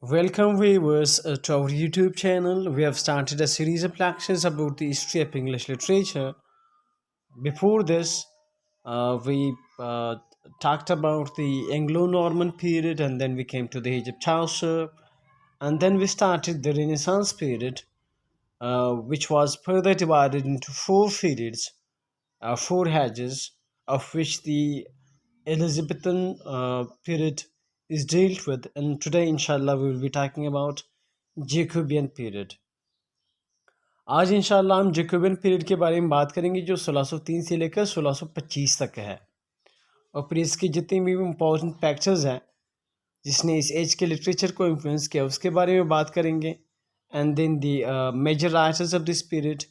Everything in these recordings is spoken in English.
Welcome viewers to our YouTube channel. We have started a series of lectures about the history of English literature. Before this, we talked about the Anglo-Norman period, and then we came to the age of Chaucer, and then we started the Renaissance period, which was further divided into four periods, four ages, of which the Elizabethan period is dealt with. And today, inshallah, we will be talking about Jacobean period. आज इंशाल्लाह हम Jacobian period के बारे में बात करेंगे जो 1603 से लेकर 1625 तक है और फिर इसके जितने भी इम्पोर्टेंट फैक्टर्स हैं जिसने इस एज के लिटरेचर को इन्फ्लुएंस किया उसके बारे में बात करेंगे and then the major writers of this period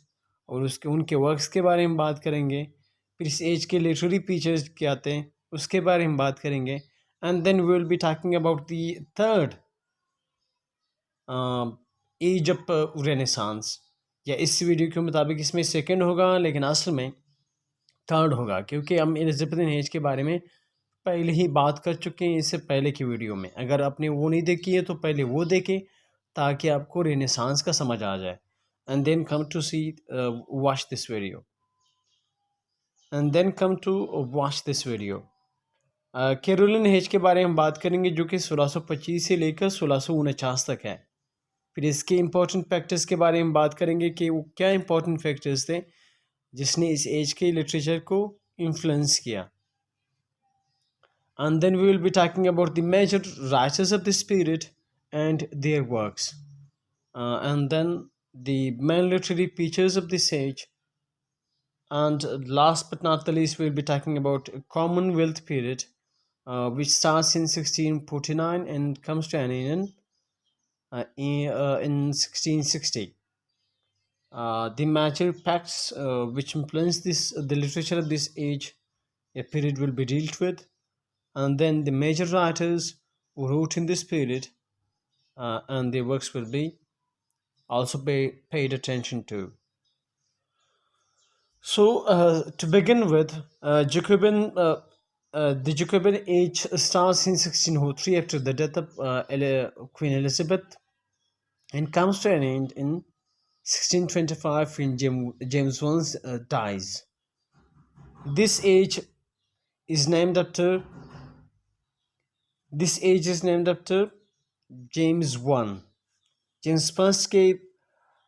और उसके उनके वर्क्स के बारे में बात करेंगे फिर इस एज के लिटरेरी फीचर्स क्या आते हैं उसके बारे में बात करेंगे and then we will be talking about the third age of renaissance या इस वीडियो के मुताबिक इसमें सेकंड होगा लेकिन असल में थर्ड होगा क्योंकि हम एलिजाबेथन एज के बारे में पहले ही बात कर चुके हैं इससे पहले की वीडियो में। अगर आपने वो नहीं देखी है तो पहले वो देखें ताकि आपको रेनेसांस का समझ आ जाए and then come to see watch this video Caroline age के बारे में बात करेंगे जो कि 1625 से लेकर 1649 तक है। फिर इसके इम्पोर्टेंट फैक्टर्स के बारे में बात करेंगे कि वो क्या इम्पोर्टेंट फैक्टर्स थे जिसने इस एज के लिटरेचर को इन्फ्लुएंस किया and then we will be talking about the major writers of this period and their works and then the main literary features of this age and last but not the least we'll be talking about Commonwealth period which starts in 1649 and comes to an end in 1660. The major facts which influence the literature of this age a period will be dealt with and then the major writers who wrote in this period and their works will be also paid attention to. So to begin with the Jacobean age starts in 1603 after the death of Queen Elizabeth and comes to an end in 1625 when James I dies. This age is named after James I. James first के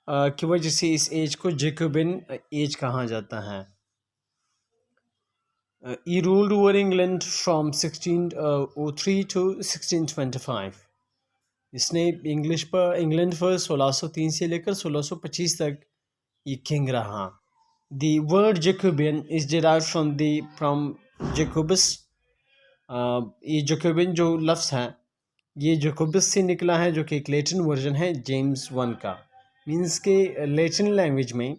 की वजह से इस as को Jacobian as कहा जाता है। He ruled over England from 1603 to 1625. इसने इंग्लैंड पर 1603 से लेकर 1625 तक ये किंग रहा। The word Jacobean is derived from Jacobus. ये Jacobean जो लफ्ज़ है ये जकोबस से निकला है जो कि एक लैटिन वर्जन है जेम्स वन का। मीन्स के लैटिन लैंग्वेज में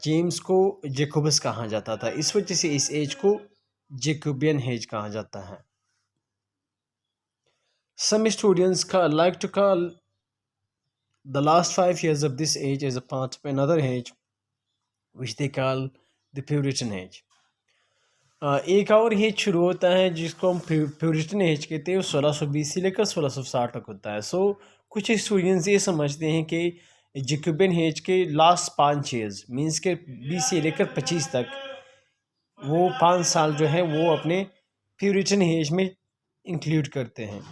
जेम्स को जेकोबस कहा जाता था, इस वजह से इस एज को जेकोबियन एज कहा जाता है। Some students like to call the last 5 years of this age as a part of another age which they call the Puritan age. एक और एज शुरू होता है जिसको हम प्यूरिटन एज कहते हैं, 1620 से लेकर 1660 तक होता है। सो कुछ स्टूडेंट्स ये समझते हैं कि जेकोबियन एज के लास्ट 5 ईयर्स मीन्स के 20 से लेकर 25 तक वो 5 साल जो है वो अपने प्यूरिटन एज में इंक्लूड करते हैं।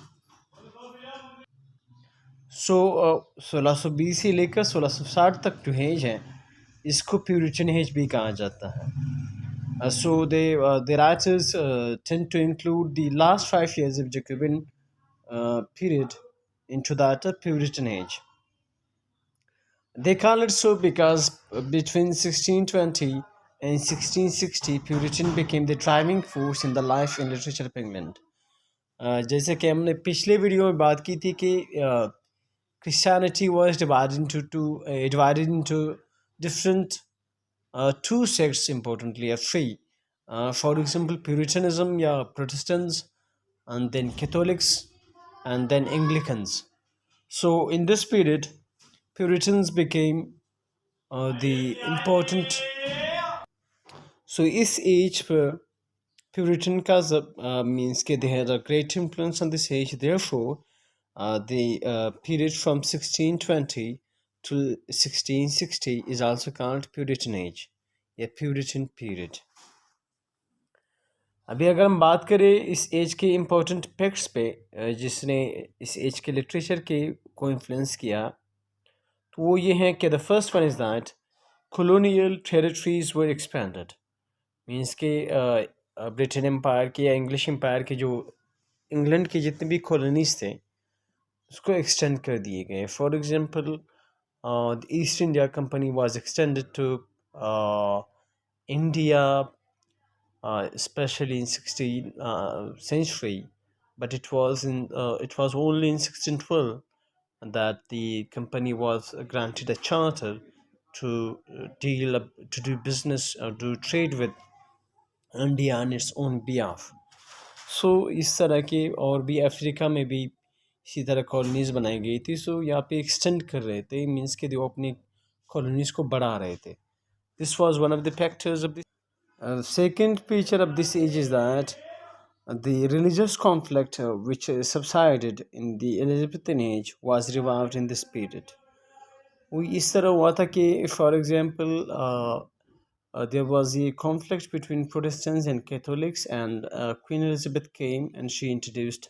सो 1620 से लेकर 1660 तक जो एज है इसको प्यूरिटन एज भी कहा जाता है। So the writers tend to include the last 5 years of Jacobean period into that Puritan age. They call it so because between 1620 and 1660 Puritan became the driving force in the life and literature of England. जैसे कि हमने पिछले video में बात की थी कि Christianity was divided into different two sects, importantly three, for example Puritanism या Protestants and then Catholics and then Anglicans. So in this period Puritans became the important, so इस age पर Puritan का means कि they had a great influence on this age, therefore The period from 1620 to 1660 is also called Puritan Age, या Puritan period. अभी अगर हम बात करें इस एज के इम्पोर्टेंट फैक्ट्स पे जिसने इस एज के लिटरेचर के को इन्फ्लुएंस किया, तो वो ये हैं कि the first one is that colonial territories were expanded. Means के ब्रिटेन एम्पायर के या इंग्लिश एम्पायर के जो इंग्लैंड के जितने भी कॉलोनीज थे उसको एक्सटेंड कर दिए गए. For example the East India Company was extended to India, especially in 16th century, but it was only in 1612 that the company was granted a charter to to do business or do trade with India on its own behalf. सो इस तरह के और भी Africa में भी इसी तरह colonies बनाई गई थी. सो यहाँ पे एक्सटेंड कर रहे थे, मीन्स के वो अपनी कॉलोनीज को बढ़ा रहे थे. This was one of the factors of this. Second feature of this age is that the religious conflict which subsided in the Elizabethan age was revived in this period. वो इस तरह हुआ था कि for example there was a conflict between Protestants and Catholics, and Queen Elizabeth came and she introduced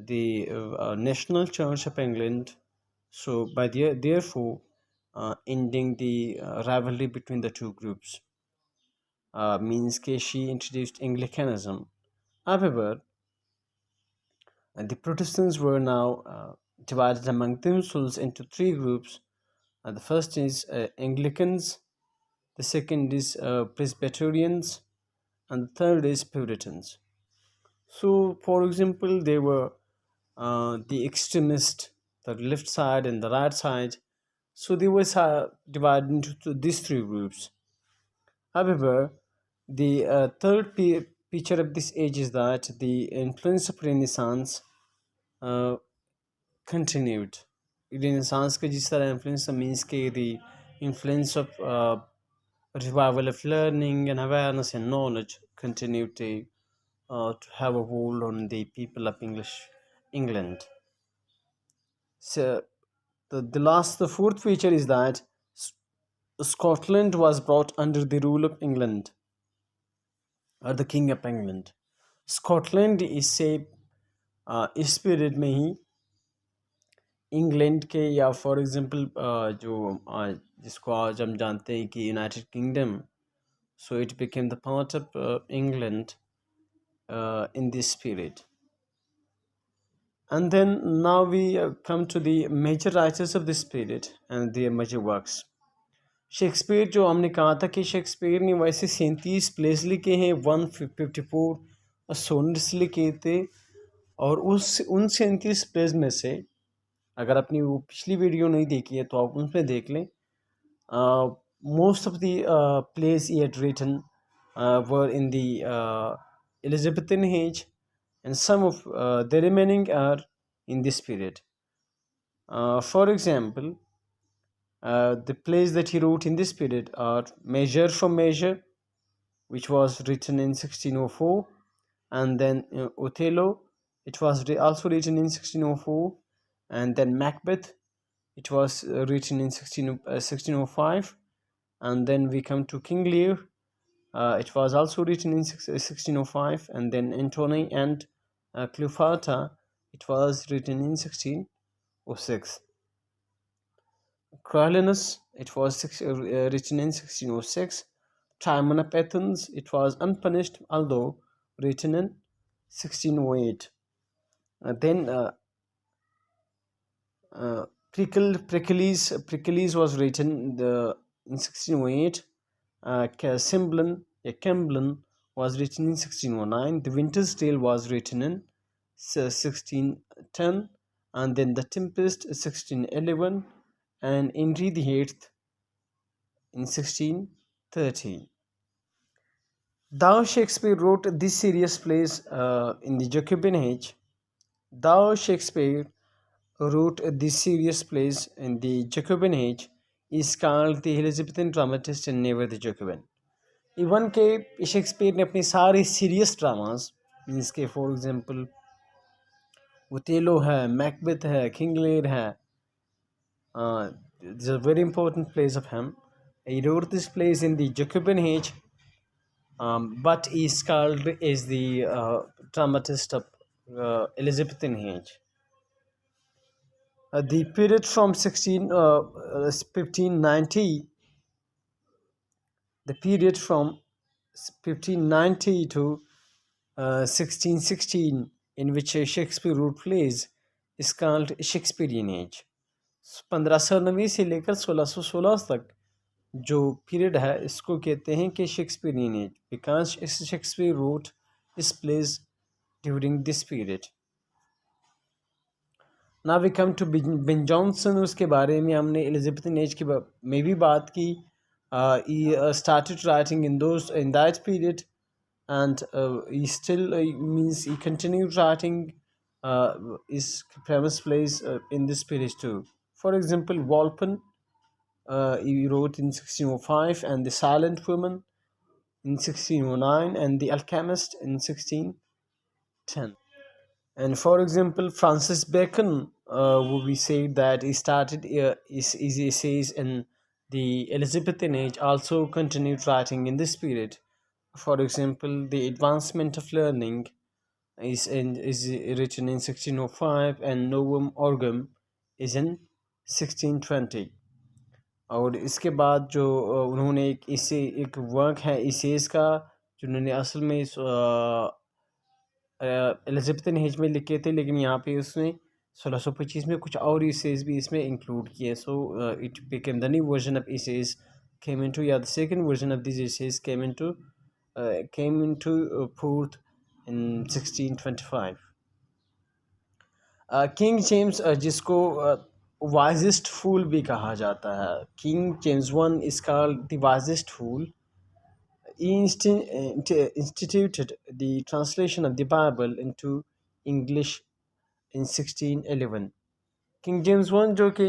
the National Church of England. So by therefore ending the rivalry between the two groups. Means that she introduced Anglicanism. However, the Protestants were now divided among themselves into three groups. The first is Anglicans, the second is Presbyterians, and the third is Puritans. So, for example, they were the extremist, the left side and the right side. So they were divided into these three groups. However, the third feature of this age is that the influence of Renaissance uh, continued. Renaissance का जिस तरह influence means के the influence of revival of learning and awareness and knowledge continued to have a hold on the people of England. So the fourth feature is that Scotland was brought under the rule of England, or the King of England. Scotland इससे इस period में ही England के या for example जो जिसको आज हम जानते हैं कि United kingdom, so it became the part of England in this period. And then now we come to the major writers of this period and their major works. Shakespeare, जो हमने कहा था कि शेक्सपियर ने वैसे 37 प्लेस लिखे हैं, 154 sonnets लिखे थे, और उन 37 प्लेस में से अगर अपनी वो पिछली वीडियो नहीं देखी है तो आप उसमें देख लें. Most of the place he had written were in the Elizabethan age, and some of the remaining are in this period. For example, the plays that he wrote in this period are Measure for Measure, which was written in 1604, and then Othello, it was also written in 1604, and then Macbeth, it was written in 1605, and then we come to King Lear. It was also written in 1605, and then Antony and Cleopatra, it was written in 1606. Coriolanus, it was written in 1606. Timon of Athens, it was unpunished, although written in 1608. Then Pericles was written in 1608. Camblen was written in 1609. The Winter's Tale was written in 1610, and then The Tempest 1611, and Henry VIII in 1613. Thou Shakespeare wrote this serious plays in the Jacobean Age. Thou Shakespeare wrote these serious plays in the Jacobean Age is called the Elizabethan dramatist and never the Jacobean. Even के Shakespeare ने अपनी सारी serious dramas, means के for example Othello है, Macbeth है, King Lear है. These are very important plays of him. He wrote this plays in the Jacobean age, but is called as the dramatist of Elizabethan age. The period from 1590, the period from 1590 to 1616, in which Shakespeare wrote plays, is called Shakespearean age. 1590 से लेकर 1616 तक जो period है इसको कहते हैं कि Shakespearian age, because Shakespeare wrote his plays during this period. Now we come to Ben Jonson. उसके बारे में हमने एलिजाबेथन एज की में भी बात की. He started writing in that period and he still means he continued writing his famous plays in this period too. For example, Walpole, he wrote in 1605, and The Silent Woman in 1609, and The Alchemist in 1610. And for example, Francis Bacon, we say that he started his essays in the Elizabethan age, also continued writing in this period. For example, The Advancement of Learning is written in 1605, and Novum Organum is in 1620. और इसके बाद जो उन्होंने एक work है इसेस का, जो उन्होंने असल में एलिजाबेथन एज में लिखे थे, लेकिन यहाँ पे उसने 1625 में कुछ और इसेस भी इसमें इंक्लूड किए. So it became the new version of इसेस came into, yeah, the second version of these essays came into forth in 1625. King James, जिसको वाइजेस्ट फूल भी कहा जाता है, King James one is called the wisest fool. He instituted the translation of the Bible into English in 1611. King James one, जो कि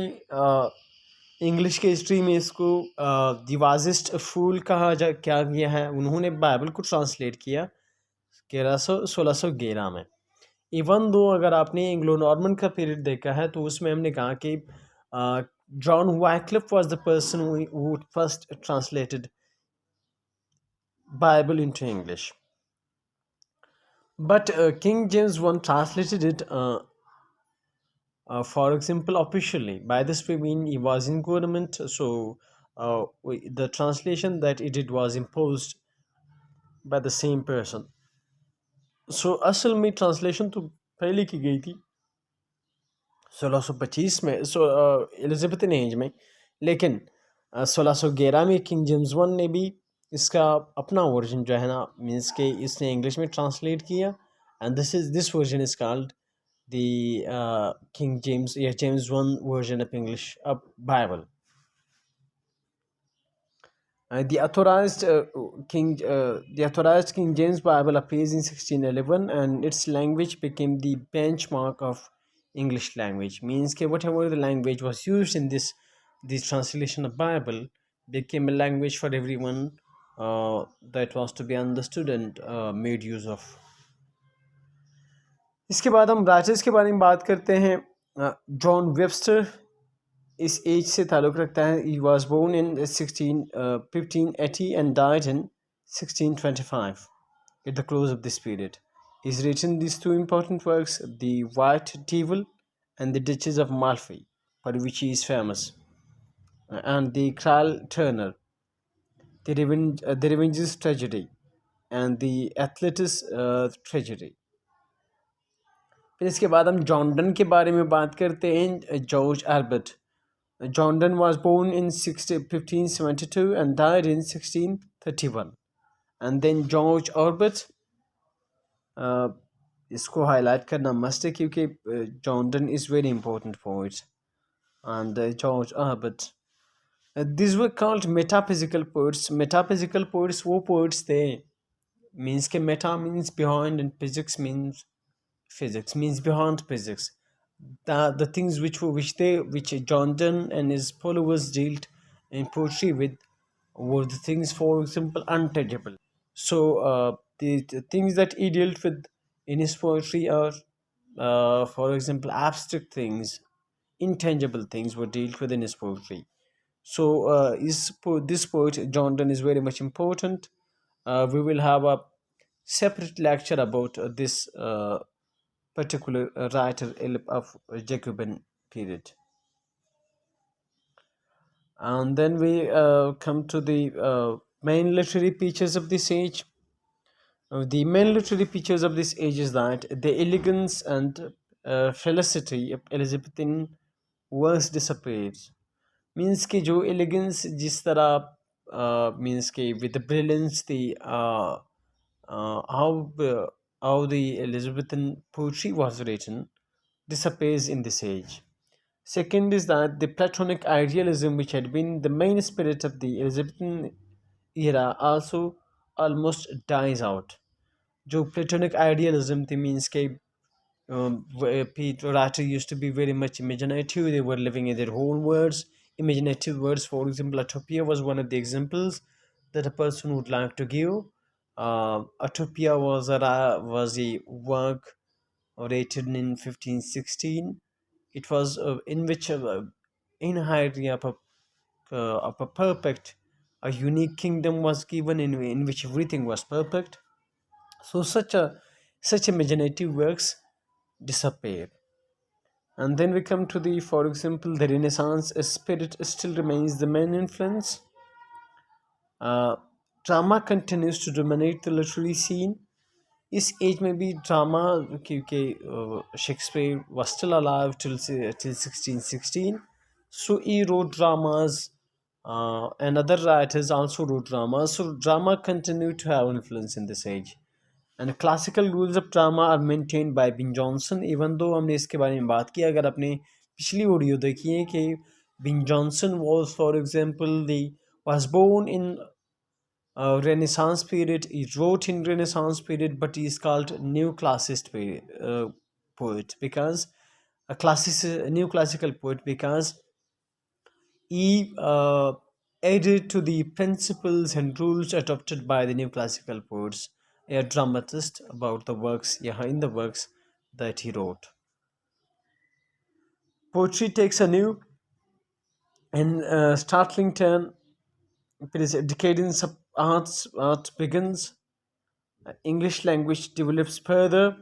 English के history में इसको द वाइजेस्ट फूल क्या गया है, उन्होंने बाइबल को ट्रांसलेट किया 1611 में. इवन दो अगर आपने एंग्लो नॉर्मन का पीरियड देखा है तो उसमें हमने कहा कि John Wycliffe was the person who first translated Bible into English. But King James I translated it, for example, officially. By this we mean he was in government, so the translation that he did was imposed by the same person. So असल में translation तो पहले की गई थी 1625 में, Elizabethan age में, लेकिन 1611 में किंग जेम्स वन ने भी इसका अपना वर्जन जो है ना, मीन्स के इसने इंग्लिश में ट्रांसलेट किया, and this version is called the King James या James one version of English of Bible. The authorized King James Bible appears in 1611, and its language became the benchmark of English language. Means that whatever the language was used in this translation of Bible became a language for everyone that was to be understood and made use of. इसके बाद हम writers के बारे में बात करते हैं. John Webster इस एज से ताल्लुक़ रखता है. He was born in 1580 and died in 1625 at the close of this period. He's written these two important works, The White Devil and The Duchess of Malfi, for which he is famous, and The Kral Turner, The Revenge's Tragedy, and The Athletes Tragedy. फिर इसके बाद हम John Donne के बारे में बात करते हैं. George Albert. John Donne was born in 1572 and died in 1631. And then George Herbert, इसको हाईलाइट करना मस्ट है क्योंकि John Donne is very important poet. And George Herbert, these were called metaphysical poets. Metaphysical poets वो poets थे, means के meta means behind and physics means beyond physics. The things which John Donne and his followers dealt in poetry with were the things, for example, untouchable. So the things that he dealt with in his poetry are for example, abstract things, intangible things were dealt with in his poetry. So, this poet John Donne is very much important. We will have a separate lecture about this particular writer of Jacobean period. And then we come to the main literary features of this age. The main literary features of this age is that the elegance and felicity of Elizabethan verse disappears. Means कि जो elegance जिस तरह means कि with the brilliance the how the Elizabethan poetry was written disappears in this age. Second is that the Platonic idealism, which had been the main spirit of the Elizabethan era, also almost dies out. जो Platonic idealism thing means कि writer used to be very much imaginative. They were living in their own words, imaginative words. For example, Utopia was one of the examples that a person would like to give. Utopia was a work written in 1516. It was in which in idea of a perfect, a unique kingdom was given in which everything was perfect. So such imaginative works disappear. And then we come to the, for example, the Renaissance spirit still remains the main influence. uh, Drama continues to dominate the literary scene. इस age में भी drama क्योंकि Shakespeare was still alive till 1616, so he wrote dramas, and other writers also wrote dramas. So drama continued to have influence in this age, and classical rules of drama are maintained by Ben Jonson. Even though हमने इसके बारे में बात की, अगर आपने पिछली audio देखी है कि बिन Johnson was for example the was born in Renaissance period. He wrote in Renaissance period, but he is called new classicist poet because a new classical poet because he added to the principles and rules adopted by the new classical poets, a dramatist about the works, yeah, in the works that he wrote. Poetry takes a new and startling turn. It is a decadence of art begins. English language develops further.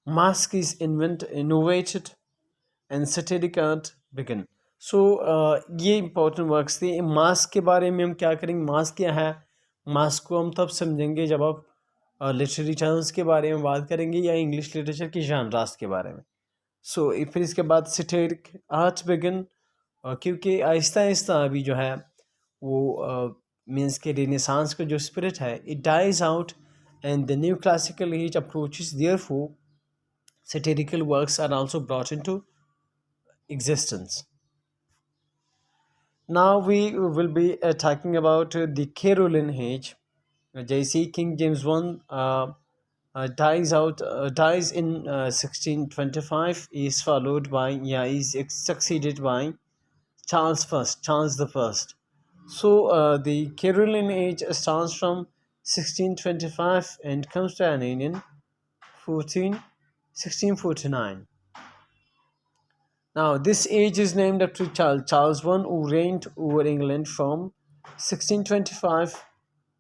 Mask is innovated and satiric art began. So ये important works थे. Mask के बारे में हम क्या करेंगे, mask क्या है, मास्क को हम तब समझेंगे जब आप लिटरेरी टर्म्स के बारे में बात करेंगे या इंग्लिश लिटरेचर की जानरास के बारे में. सो फिर इसके बाद सटेरिक आर्ट बिगन, क्योंकि आहिस्ता आहिस्ता अभी जो है वो मीन्स के रेनेसांस का जो स्पिरिट है it dies out and the new classical age approaches. Therefore satirical works are also brought into existence. Now we will be talking about the Caroline Age. JC King James I dies in 1625. Is followed by is succeeded by Charles the First. So the Caroline Age starts from 1625 and comes to an end in 1649. Now, this age is named after Charles I, who reigned over England from 1625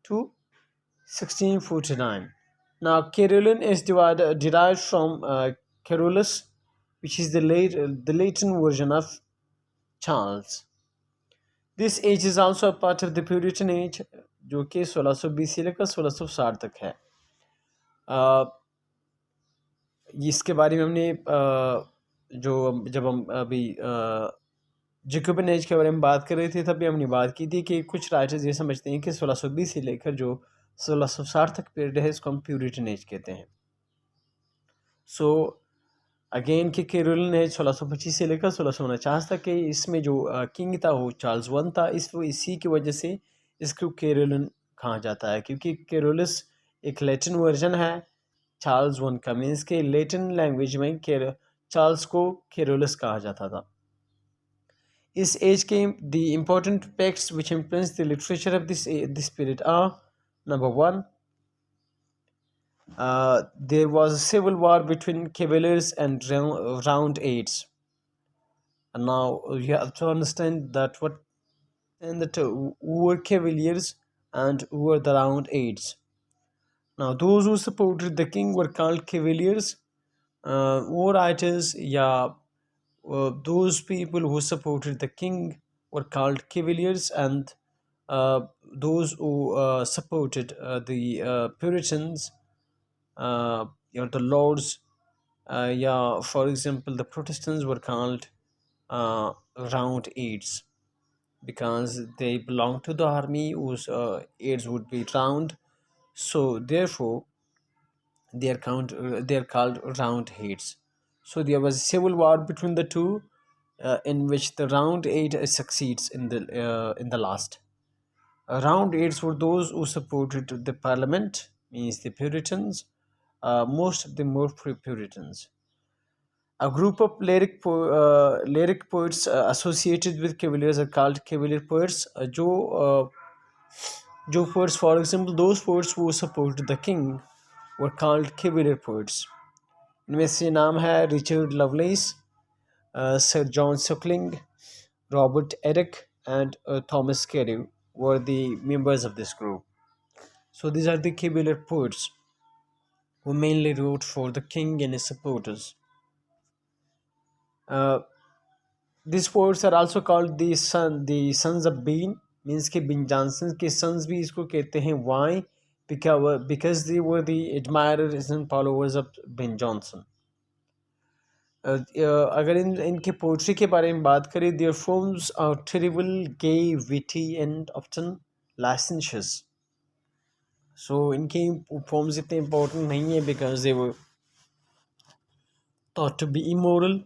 to 1649. Now, Caroline is derived from Carolus, which is the Latin version of Charles. This age is also a part of the Puritan age, जो कि 1620 से लेकर 1660 तक है. इसके बारे में हमने जो जब हम अभी जैकोबियन एज के बारे में बात कर रहे थे तभी हमने बात की थी कि कुछ राइटर्स ये समझते हैं कि 1620 से लेकर जो 1660 तक पीरियड है इसको हम प्यूरिटन एज कहते हैं. सो अगेन कि कैरोलिन एज 1625 से लेकर 1649 तक के, इसमें जो किंग था वो चार्ल्स वन था. इसी की वजह से इसको कैरोलिन कहा जाता है क्योंकि कैरोलस एक लैटिन वर्जन है चार्ल्स वन का. मीन्स के लैटिन लैंग्वेज में चार्ल्स को कैरोलस कहा जाता था. इस एज के the important text which influence the literature of this period are, number 1, There was a civil war between Cavaliers and Roundheads. And now you have to understand that what and the two who were Cavaliers and who were the Roundheads. Now, those who supported the king were called Cavaliers. War writers, yeah, those people who supported the king were called Cavaliers, and those who supported the Puritans, the Lords, yeah, for example, the Protestants were called Roundheads because they belonged to the army whose aids would be round. So therefore, they are called Roundheads. So there was a civil war between the two, in which the Roundhead succeeds in the last. Roundheads were those who supported the Parliament, means the Puritans. Most of them were Puritans. A group of lyric poets associated with Cavaliers are called Cavalier poets. Joe poets, for example, those poets who supported the king were called Cavalier poets. इनमें से नाम है Richard Lovelace, sir John Suckling, Robert Eric, and Thomas Carey were the members of this group. So these are the Cavalier poets who mainly wrote for the king and his supporters. Uh, these poets are also called the sons of Bean, means कि बिन Johnson के sons भी इसको कहते हैं. Why? Because they were the admirers and followers of Ben Jonson. अगर इनके poetry के बारे में बात करें, there forms are terrible, gay, witty and often licentious. So इनके forms इतने important नहीं है because they were thought to be immoral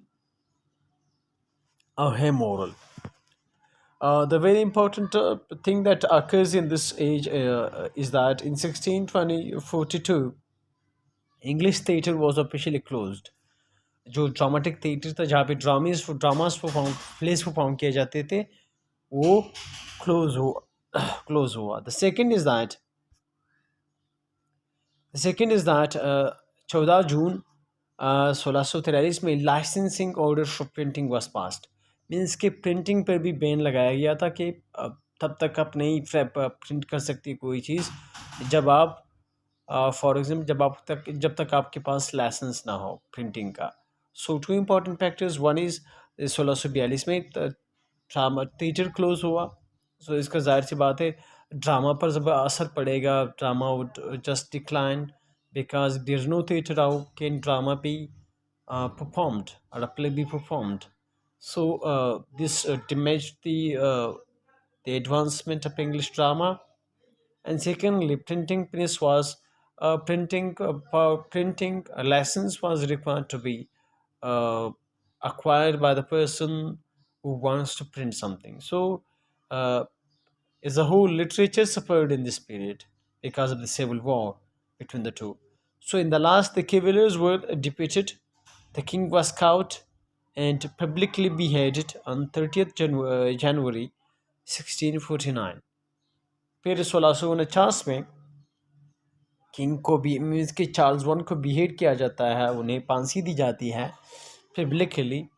or amoral. The very important thing that occurs in this age is that in 1642 English theatre was officially closed. जो dramatic theatre था जहाँ पे dramas perform place perform किए जाते थे वो close हुआ. The second is that 14 जून 1643 में licensing order for printing was passed. Means कि प्रिंटिंग पर भी बैन लगाया गया था कि तब तक आप नहीं प्रिंट कर सकती कोई चीज़ जब आप फॉर एग्जाम्पल जब तक आपके पास लाइसेंस ना हो प्रिंटिंग का. So two important factors, one is 1642 में ड्रामा थिएटर क्लोज हुआ. सो इसका जाहिर सी बात है ड्रामा पर जब असर पड़ेगा, drama would just decline because there's no theatre. How can drama be performed or a play be performed? So this diminished the advancement of English drama. And secondly, printing press was printing a license was required to be uh, acquired by the person who wants to print something. So uh, as a whole, literature suffered in this period because of the civil war between the two. So in the last, the Cavaliers were defeated, the king was caught and publicly beheaded on 30th January 1649. फिर 1649 में king को भी means कि Charles one को behead किया जाता है, उन्हें फांसी दी जाती है पब्लिकली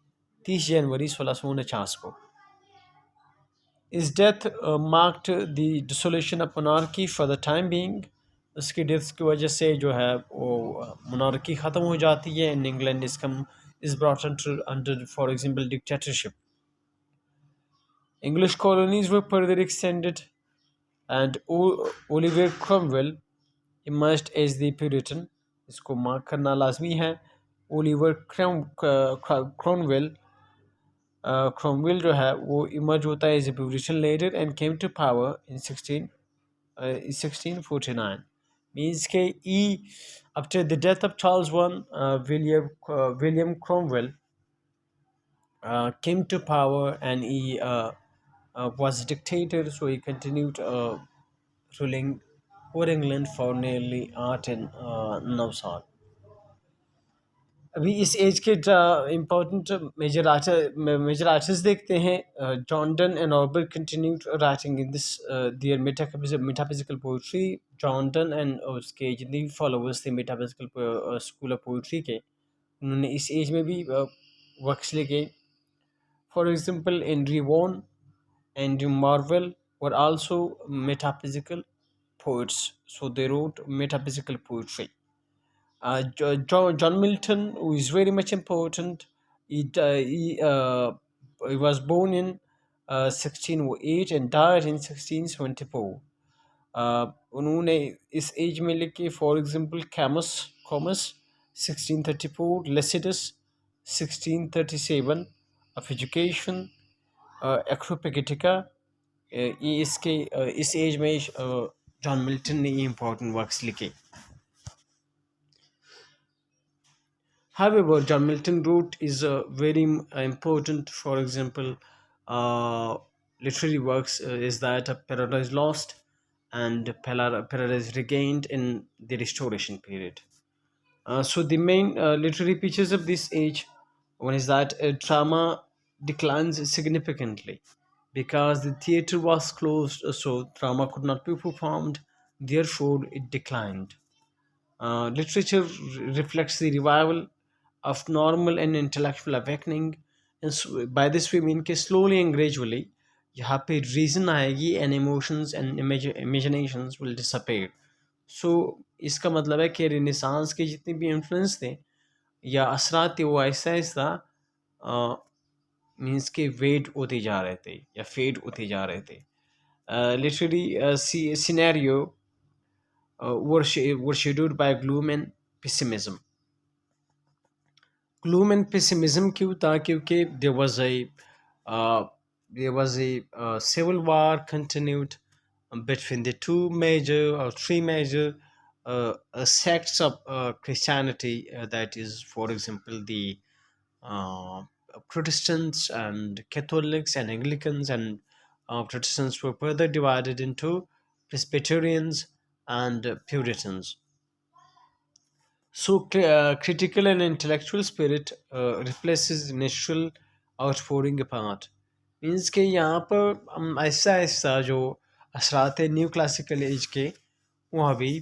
30 जनवरी 1649 को. His death marked the dissolution of monarchy for the time being. उसकी डेथ की वजह से जो है वो मोनार्की ख़त्म हो जाती है in England is brought under for example dictatorship. English colonies were further extended and Oliver Cromwell emerged as the Puritan. इसको मार्क करना लाजमी है. ओलिवर Cromwell जो है वो इमर्ज होता है as a Puritan leader and came to power in 1649. Means कि after the death of Charles I, William Cromwell came to power and he was a dictator, so he continued ruling over England for nearly 8 and 9 साल. अभी इस age के important major artist देखते हैं। John Donne and ऑर्बर continued writing in this their metaphysical poetry. John Donne and उसके जितने भी फॉलोअर्स थे मेटाफिजिकल स्कूल ऑफ पोइट्री के, उन्होंने इस एज में भी वर्क्स लिखे। फॉर एग्जांपल एंड्री Vaughan, Andrew Marvell were also metaphysical poets, so they wrote metaphysical poetry. John Milton, who is very much important, he was born in 1608 and died in 1624. उन्होंने इस age में लिखे for example Comus 1634, Lycidas 1637, of education, Areopagitica. ये इसके इस age में John Milton ने ये इम्पोर्टेंट वर्क्स लिखे। However, John Milton wrote is very important. For example, literary works is that Paradise Lost and Paradise Regained in the Restoration period. So the main literary features of this age, one is that drama declines significantly because the theater was closed, so drama could not be performed. Therefore, it declined. Literature reflects the revival of normal and intellectual awakening. And by this we mean कि slowly and gradually यहाँ पे reason आएगी and emotions and imaginations will disappear. So इसका मतलब है कि renaissance के जितने भी इन्फ्लुएंस थे या असरात थे वो ऐसा ऐसा मीन्स के वेट होते जा रहे थे या फेड होते जा रहे थे। Literary scenario were shadowed by gloom and pessimism. Gloom and pessimism क्यों था? क्योंकि uh, there was a civil war continued between the two major or three major sects of Christianity, that is, for example, the uh, Protestants and Catholics and Anglicans, and Protestants were further divided into Presbyterians and Puritans. So, critical and intellectual spirit replaces natural outpouring apart. Means कि यहाँ पर हम ऐसा ऐसा जो असरात new classical as के वहाँ भी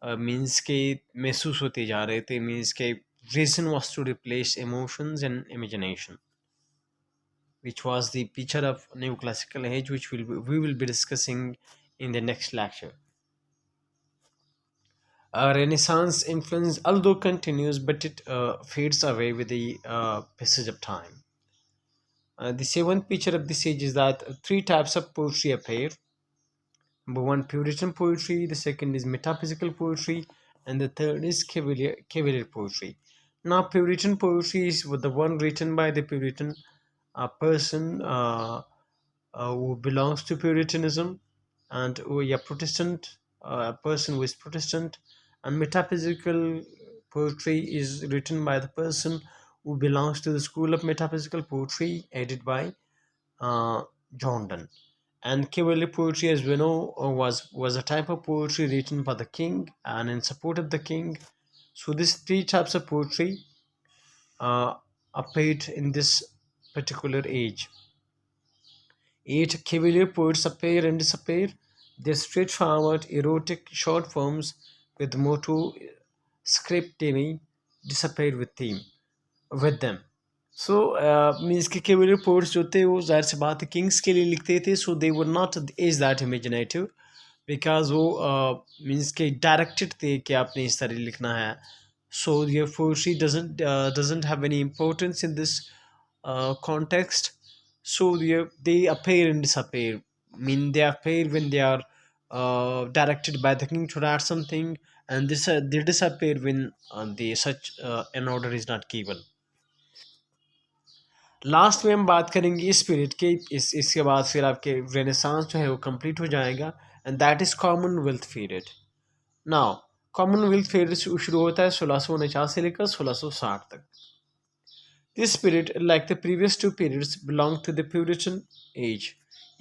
मीन्स के महसूस होते जा रहे थे। मीन्स के reason was to replace emotions and imagination, which was the picture of new classical age, which we will be discussing in the next lecture. Renaissance influence, although continues, but it fades away with the passage of time. The seventh feature of this age is that three types of poetry appear. Number one, Puritan poetry. The second is metaphysical poetry, and the third is cavalier poetry. Now, Puritan poetry is the one written by the Puritan person who belongs to Puritanism, and who a Protestant person who is Protestant. And metaphysical poetry is written by the person who belongs to the school of metaphysical poetry, headed by John Donne. And cavalier poetry, as we know, was a type of poetry written by the king and in support of the king. So these three types of poetry appeared in this particular age. 8 cavalier poets appear and disappear. They're straightforward, erotic short forms with motto scriptemi disappear with them. So means के केवल ports जो थे वो जाहिर सी बात है Kings के लिए लिखते थे, so they were not is that imaginative because वो मीन्स के डायरेक्टेड थे कि आपने इस तरह लिखना है. So your poetry doesn't have any importance in this context. So they appear and disappear. I mean, they appear when they are directed by the king to write something, and they disappear when such an order is not given. Last में हम बात करेंगे spirit के. इसके बाद फिर आपके renaissance जो है वो कंप्लीट हो जाएगा, and that is Commonwealth period. Now Commonwealth period शुरू होता है 1649 से लेकर 1660 तक. This period like the previous two periods belong to the Puritan age.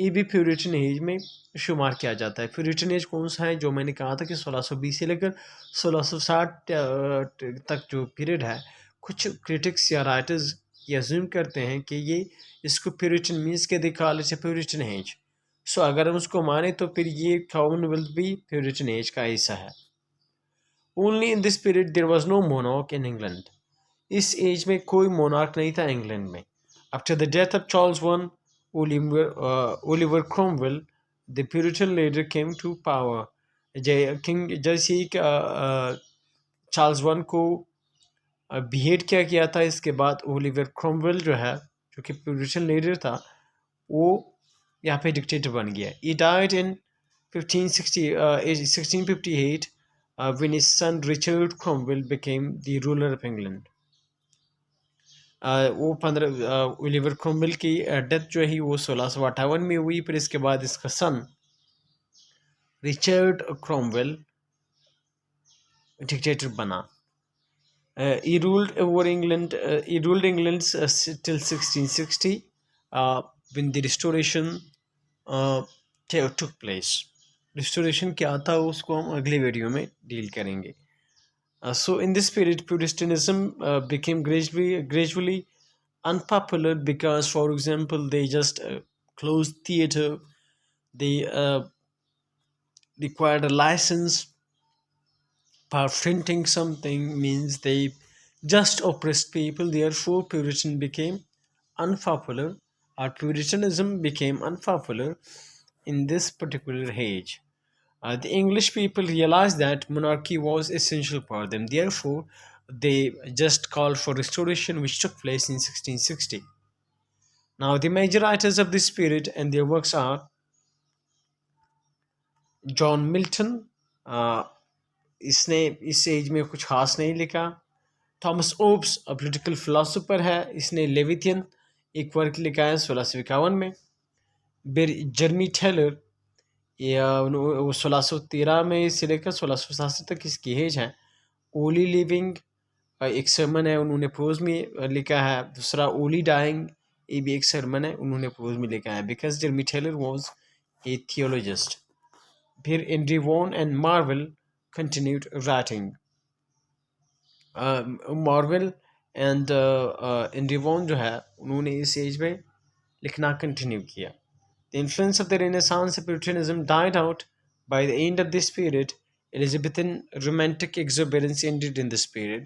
ये भी प्यूरिटन एज में शुमार किया जाता है. प्यूरिटन एज कौन सा है? जो मैंने कहा था कि 1620 से लेकर 1660 तक जो पीरियड है कुछ क्रिटिक्स या राइटर्स ये अज्यूम करते हैं कि ये इसको प्यूरिटन मीन्स के they call it Puritan age. So अगर हम उसको माने तो फिर ये कॉमनवेल्थ भी प्यूरिटन एज का हिस्सा है। Only in this period there was no monarch in England. इस एज में कोई मोनार्क नहीं था इंग्लैंड में। After the death of Charles one Oliver Cromwell the Puritan leader came to power. King जैसे ही चार्ल्स वन को बिहेड क्या किया था, इसके बाद ओलिवर क्रोमवेल जो है, जो कि प्यूरिटन लीडर था, वो यहाँ पे डिक्टेटर बन गया। He died in 1658 when his son Richard Cromwell became the ruler of England. वो 15 ओलिवर क्रोमवेल की डेथ जो है वो 1658 में हुई। फिर इसके बाद इसका सन रिचर्ड क्रोमवेल डिक्टेटर बना। He ruled over England. He ruled England till 1660, when the restoration took place. Restoration क्या था उसको हम अगले वीडियो में डील करेंगे। So in this period, Puritanism became gradually unpopular because, for example, they just closed theater. They required a license for printing something, means they just oppressed people. Therefore, Puritan became unpopular, or Puritanism became unpopular in this particular age. The English people realized that monarchy was essential for them. Therefore, they just called for restoration, which took place in 1660. Now, the major writers of this period and their works are John Milton, इसने इस age में कुछ खास नहीं लिखा। Thomas obs political philosopher है, इसने लेविथियन एक वर्क लिखा है 1651 में। जर्मी टेलर, वो 1613 में से लेकर 1667 तक इसकी एज है। ओली लिविंग एक सरमन है, उन्होंने प्रोज में लिखा है। दूसरा ओली डाइंग, ये भी एक सरमन है, उन्होंने प्रोज में लिखा है, because Jeremy Taylor was a theologist. फिर Andrew Vaughan and Marvell continued writing. Marvell and Andrew Vaughan जो है, उन्होंने इस एज में लिखना कंटिन्यू किया। The influence of the Renaissance and Puritanism died out by the end of this period. Elizabethan romantic exuberance ended in this period.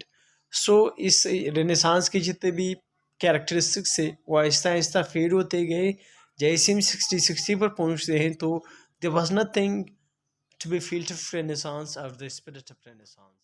So इस renaissance के जितने भी कैरेक्टरिस्टिक्स थे वो आहिस्ता आहिस्ता फेड होते गए। जैसे हम 60 पर पहुंचते हैं तो there was nothing to be felt of Renaissance or the spirit of Renaissance.